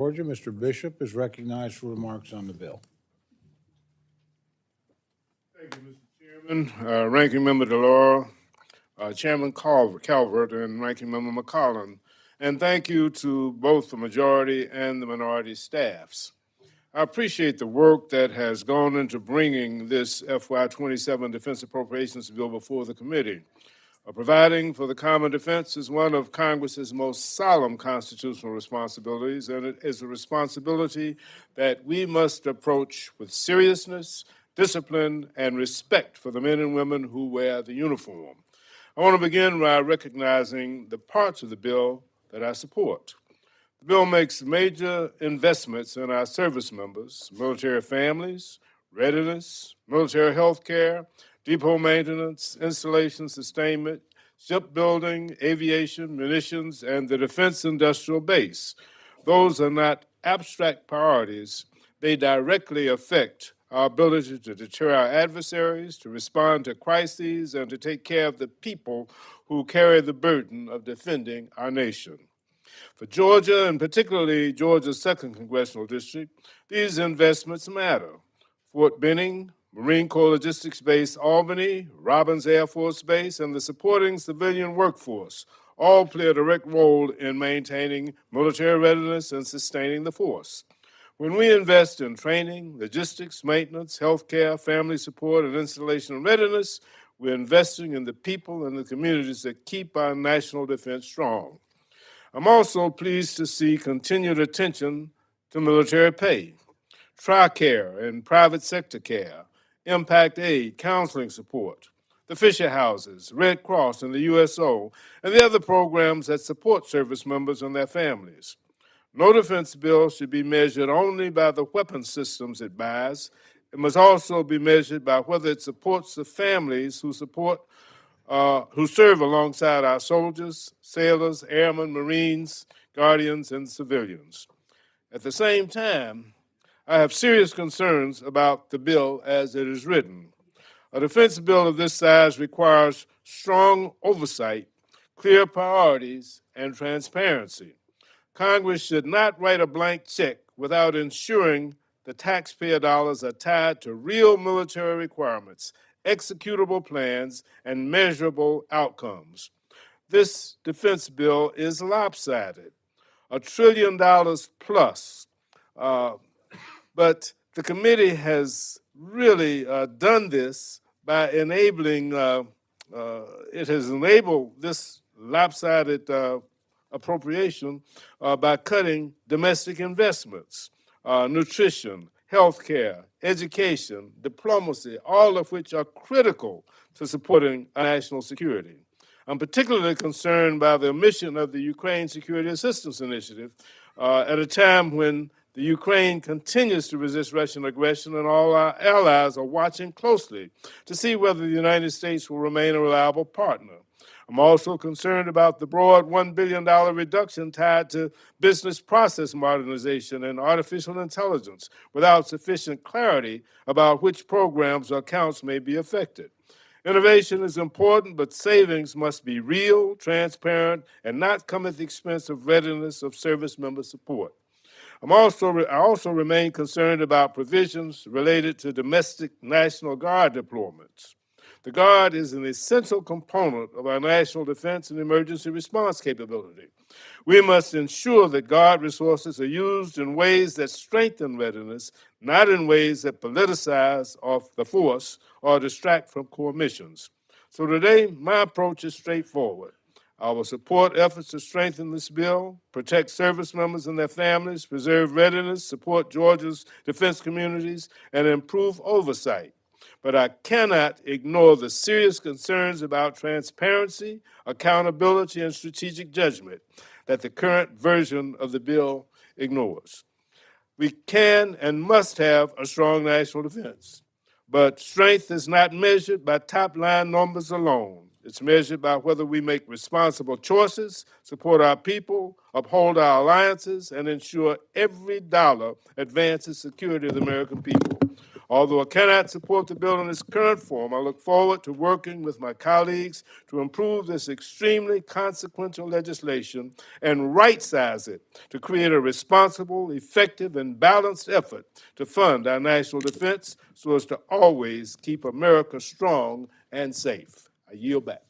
Georgia. Mr. Bishop is recognized for remarks on the bill. Thank you, Mr. Chairman. Ranking Member DeLauro, Chairman Calvert, and Ranking Member McCollum. And thank you to both the majority and the minority staffs. I appreciate the work that has gone into bringing this FY27 Defense Appropriations Bill before the committee. Providing for the common defense is one of Congress's most solemn constitutional responsibilities, and it is a responsibility that we must approach with seriousness, discipline, and respect for the men and women who wear the uniform. I want to begin by recognizing the parts of the bill that I support. The bill makes major investments in our service members, military families, readiness, military health care, depot maintenance, installation, sustainment, shipbuilding, aviation, munitions, and the defense industrial base. Those are not abstract priorities. They directly affect our ability to deter our adversaries, to respond to crises, and to take care of the people who carry the burden of defending our nation. For Georgia, and particularly Georgia's 2nd Congressional District, these investments matter. Fort Benning, Marine Corps Logistics Base Albany, Robins Air Force Base, and the supporting civilian workforce all play a direct role in maintaining military readiness and sustaining the force. When we invest in training, logistics, maintenance, healthcare, family support, and installation readiness, we're investing in the people and the communities that keep our national defense strong. I'm also pleased to see continued attention to military pay, TRICARE and private sector care, impact aid, counseling support, the Fisher Houses, Red Cross, and the USO, and the other programs that support service members and their families. No defense bill should be measured only by the weapon systems it buys. It must also be measured by whether it supports the families who serve alongside our soldiers, sailors, airmen, Marines, guardians, and civilians. At the same time, I have serious concerns about the bill as it is written. A defense bill of this size requires strong oversight, clear priorities, and transparency. Congress should not write a blank check without ensuring the taxpayer dollars are tied to real military requirements, executable plans, and measurable outcomes. This defense bill is lopsided, $1 trillion plus. But the committee has really done this by enabling, it has enabled this lopsided appropriation by cutting domestic investments, nutrition, healthcare, education, diplomacy, all of which are critical to supporting our national security. I'm particularly concerned by the omission of the Ukraine Security Assistance Initiative at a time when the Ukraine continues to resist Russian aggression, and all our allies are watching closely to see whether the United States will remain a reliable partner. I'm also concerned about the broad $1 billion reduction tied to business process modernization and artificial intelligence without sufficient clarity about which programs or accounts may be affected. Innovation is important, but savings must be real, transparent, and not come at the expense of readiness of service member support. I also remain concerned about provisions related to domestic National Guard deployments. The Guard is an essential component of our national defense and emergency response capability. We must ensure that Guard resources are used in ways that strengthen readiness, not in ways that politicize the force or distract from core missions. So today, my approach is straightforward. I will support efforts to strengthen this bill, protect service members and their families, preserve readiness, support Georgia's defense communities, and improve oversight. But I cannot ignore the serious concerns about transparency, accountability, and strategic judgment that the current version of the bill ignores. We can and must have a strong national defense, but strength is not measured by top-line numbers alone. It's measured by whether we make responsible choices, support our people, uphold our alliances, and ensure every dollar advances security of the American people. Although I cannot support the bill in its current form, I look forward to working with my colleagues to improve this extremely consequential legislation and right-size it to create a responsible, effective, and balanced effort to fund our national defense so as to always keep America strong and safe. I yield back.